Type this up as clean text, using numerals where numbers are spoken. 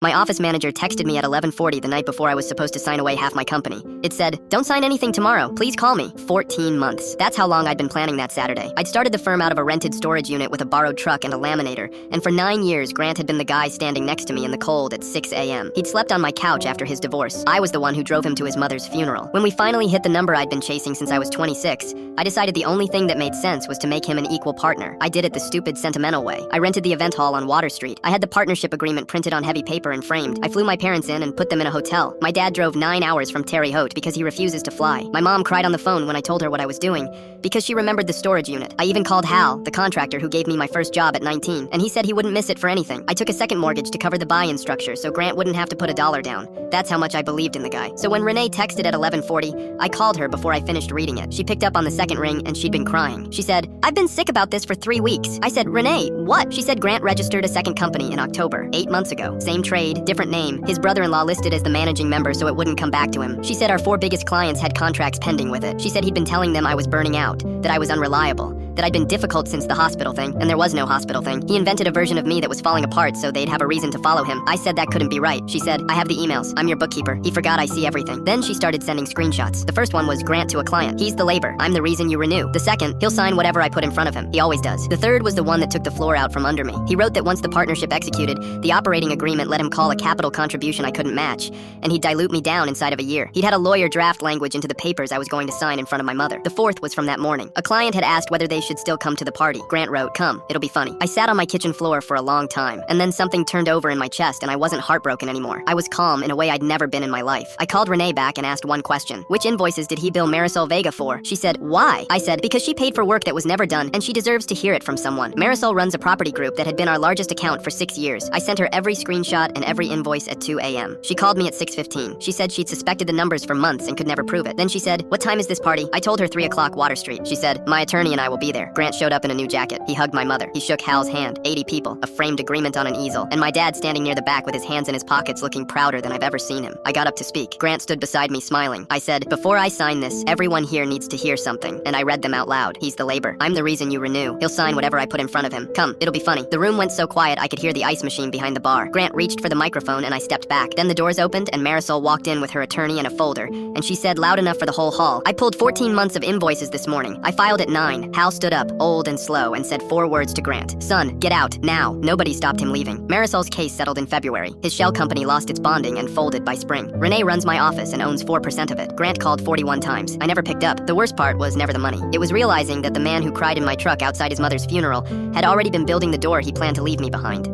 My office manager texted me at 11:40 the night before I was supposed to sign away half my company. It said, "Don't sign anything tomorrow. Please call me." 14 months. That's how long I'd been planning that Saturday. I'd started the firm out of a rented storage unit with a borrowed truck and a laminator, and for 9 years, Grant had been the guy standing next to me in the cold at 6 a.m. He'd slept on my couch after his divorce. I was the one who drove him to his mother's funeral. When we finally hit the number I'd been chasing since I was 26, I decided the only thing that made sense was to make him an equal partner. I did it the stupid, sentimental way. I rented the event hall on Water Street. I had the partnership agreement printed on heavy paper and framed. I flew my parents in and put them in a hotel. My dad drove 9 hours from Terre Haute because he refuses to fly. My mom cried on the phone when I told her what I was doing because she remembered the storage unit. I even called Hal, the contractor who gave me my first job at 19, and he said he wouldn't miss it for anything. I took a second mortgage to cover the buy-in structure so Grant wouldn't have to put $1 down. That's how much I believed in the guy. So when Renee texted at 11:40, I called her before I finished reading it. She picked up on the second ring and she'd been crying. She said, "I've been sick about this for 3 weeks." I said, "Renee, what?" She said Grant registered a second company in October, 8 months ago. Same trade, different name. His brother-in-law listed as the managing member so it wouldn't come back to him. She said our 4 biggest clients had contracts pending with it. She said he'd been telling them I was burning out, that I was unreliable, that I'd been difficult since the hospital thing, and there was no hospital thing. He invented a version of me that was falling apart so they'd have a reason to follow him. I said that couldn't be right. She said, "I have the emails. I'm your bookkeeper. He forgot I see everything." Then she started sending screenshots. The first one was Grant to a client. "He's the labor. I'm the reason you renew." The second, "He'll sign whatever I put in front of him. He always does." The third was the one that took the floor out from under me. He wrote that once the partnership executed, the operating agreement let him call a capital contribution I couldn't match, and he'd dilute me down inside of a year. He'd had a lawyer draft language into the papers I was going to sign in front of my mother. The fourth was from that morning. A client had asked whether they should still come to the party. Grant wrote, "Come, it'll be funny." I sat on my kitchen floor for a long time, and then something turned over in my chest and I wasn't heartbroken anymore. I was calm in a way I'd never been in my life. I called Renee back and asked one question. "Which invoices did he bill Marisol Vega for?" She said, "Why?" I said, "Because she paid for work that was never done, and she deserves to hear it from someone." Marisol runs a property group that had been our largest account for 6 years. I sent her every screenshot and every invoice at 2 a.m. She called me at 6:15. She said she'd suspected the numbers for months and could never prove it. Then she said, "What time is this party?" I told her 3 o'clock Water Street. She said, "My attorney and I will be there." Grant showed up in a new jacket. He hugged my mother. He shook Hal's hand. 80 people, a framed agreement on an easel, and my dad standing near the back with his hands in his pockets looking prouder than I've ever seen him. I got up to speak. Grant stood beside me smiling. I said, "Before I sign this, everyone here needs to hear something," and I read them out loud. "He's the labor. I'm the reason you renew. He'll sign whatever I put in front of him. Come, it'll be funny." The room went so quiet I could hear the ice machine behind the bar. Grant reached for the microphone and I stepped back. Then the doors opened and Marisol walked in with her attorney and a folder, and she said loud enough for the whole hall, "I pulled 14 months of invoices this morning. I filed at 9. Hal stood up, old and slow, and said 4 words to Grant. "Son, get out, now." Nobody stopped him leaving. Marisol's case settled in February. His shell company lost its bonding and folded by spring. Renee runs my office and owns 4% of it. Grant called 41 times. I never picked up. The worst part was never the money. It was realizing that the man who cried in my truck outside his mother's funeral had already been building the door he planned to leave me behind.